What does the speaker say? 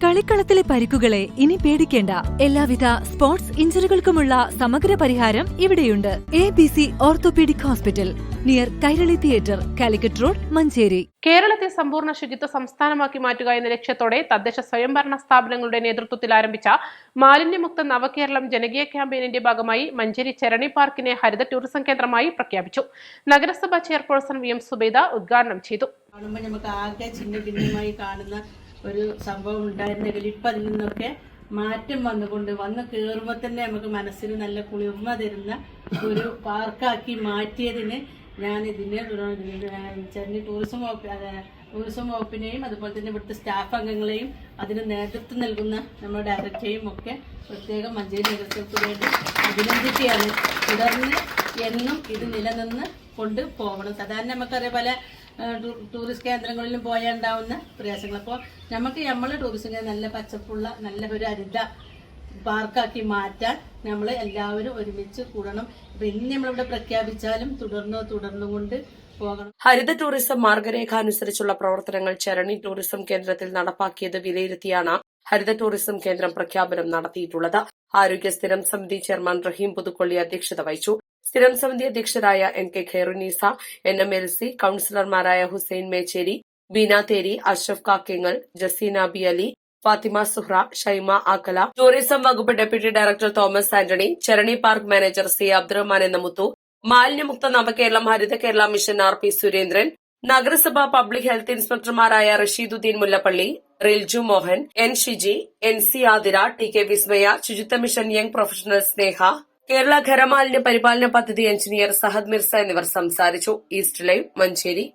കളിക്കളത്തിലെ പരിക്കുകളെ ഇനി പേടിക്കേണ്ട. എല്ലാവിധ സ്പോർട്സ് ഇഞ്ചുറികൾക്കുമുള്ള സമഗ്ര പരിഹാരം ഇവിടെയുണ്ട്. ABC orthopaedic hospital, near Kairali theatre, Calicut road, Manjeri. കേരളത്തെ സമ്പൂർണ്ണ ശുചിത്വ സംസ്ഥാനമാക്കി മാറ്റുക എന്ന ലക്ഷ്യത്തോടെ തദ്ദേശ സ്വയംഭരണ സ്ഥാപനങ്ങളുടെ നേതൃത്വത്തിൽ ആരംഭിച്ച മാലിന്യമുക്ത നവകേരളം ജനകീയ ക്യാമ്പയിനിന്റെ ഭാഗമായി മഞ്ചേരി ചരണി പാർക്കിനെ ഹരിത ടൂറിസം കേന്ദ്രമായി പ്രഖ്യാപിച്ചു. നഗരസഭാ ചെയർപേഴ്സൺ VM സുബൈദ ഉദ്ഘാടനം ചെയ്തു. കാണുമ്പോൾ നമുക്ക് ആകെ ചിന്ന ഭിന്നമായി കാണുന്ന ഒരു സംഭവം ഉണ്ടായിരുന്നെങ്കിൽ ഇപ്പം അതിൽ നിന്നൊക്കെ മാറ്റം വന്ന് കയറുമ്പോൾ തന്നെ നമുക്ക് മനസ്സിന് നല്ല കുളിർമ തരുന്ന ഒരു പാർക്കാക്കി മാറ്റിയതിന് ഞാൻ ഇതിന് ചെന്നൈ ടൂറിസം വകുപ്പിനെയും അതുപോലെ തന്നെ ഇവിടുത്തെ സ്റ്റാഫ് അംഗങ്ങളെയും അതിന് നേതൃത്വം നൽകുന്ന നമ്മുടെ ഡയറക്ടറെയും ഒക്കെ പ്രത്യേകം മഞ്ചേരി നഗരസഭയ്ക്ക് വേണ്ടി അഭിനന്ദിക്കുകയാണ്. തുടർന്ന് എന്നും ഇത് നിലനിന്ന് കൊണ്ട് പോകണം. സാധാരണ നമുക്കറിയാം പല ടൂറിസ്റ്റ് കേന്ദ്രങ്ങളിലും പോയാൽ ഉണ്ടാവുന്ന പ്രയാസങ്ങൾ. അപ്പോൾ നമ്മൾ ടൂറിസം നല്ല പച്ചപ്പുള്ള നല്ല ഒരു ഹരിത പാർക്കാക്കി മാറ്റാൻ നമ്മൾ എല്ലാവരും ഒരുമിച്ച് കൂടണം. അപ്പൊ ഇനി നമ്മളിവിടെ പ്രഖ്യാപിച്ചാലും തുടർന്നുകൊണ്ട് പോകണം. ഹരിത ടൂറിസം മാർഗരേഖ അനുസരിച്ചുള്ള പ്രവർത്തനങ്ങൾ ചരണി ടൂറിസം കേന്ദ്രത്തിൽ നടപ്പാക്കിയത് വിലയിരുത്തിയാണ് ഹരിത ടൂറിസം കേന്ദ്രം പ്രഖ്യാപനം നടത്തിയിട്ടുള്ളത്. ആരോഗ്യ സ്ഥിരം സമിതി ചെയർമാൻ റഹീം പുതുക്കൊള്ളി അധ്യക്ഷത വഹിച്ചു. സ്ഥിരം സമിതി അധ്യക്ഷരായ NK ഖൈറുന്നീസ, NMLC കൌൺസിലർമാരായ ഹുസൈൻ മേച്ചേരി, ബീന തേരി, അഷ്റഫ് കാക്കേങ്ങൽ, ജസീന ബി അലി, ഫാത്തിമ സുഹ്ര, ഷൈമ ആക്കല, ടൂറിസം വകുപ്പ് deputy director Thomas Antony, Charani park manager C Abdurahman എന്ന മുത്തു, മാലിന്യമുക്ത നവകേരളം ഹരിത കേരള മിഷൻ RP സുരേന്ദ്രൻ, നഗരസഭാ പബ്ലിക് ഹെൽത്ത് ഇൻസ്പെക്ടർമാരായ Rasheeduddin Mullappally, Rilju Mohan, N Shiji, NC Athira, TK Vismaya, Suchitwa mission young professional Sneha, Kerala ഖരമാലിന്യ പരിപാലന പദ്ധതി എഞ്ചിനീയർ സഹദ് മിർസ എന്നിവർ സംസാരിച്ചു. East live, Manjeri.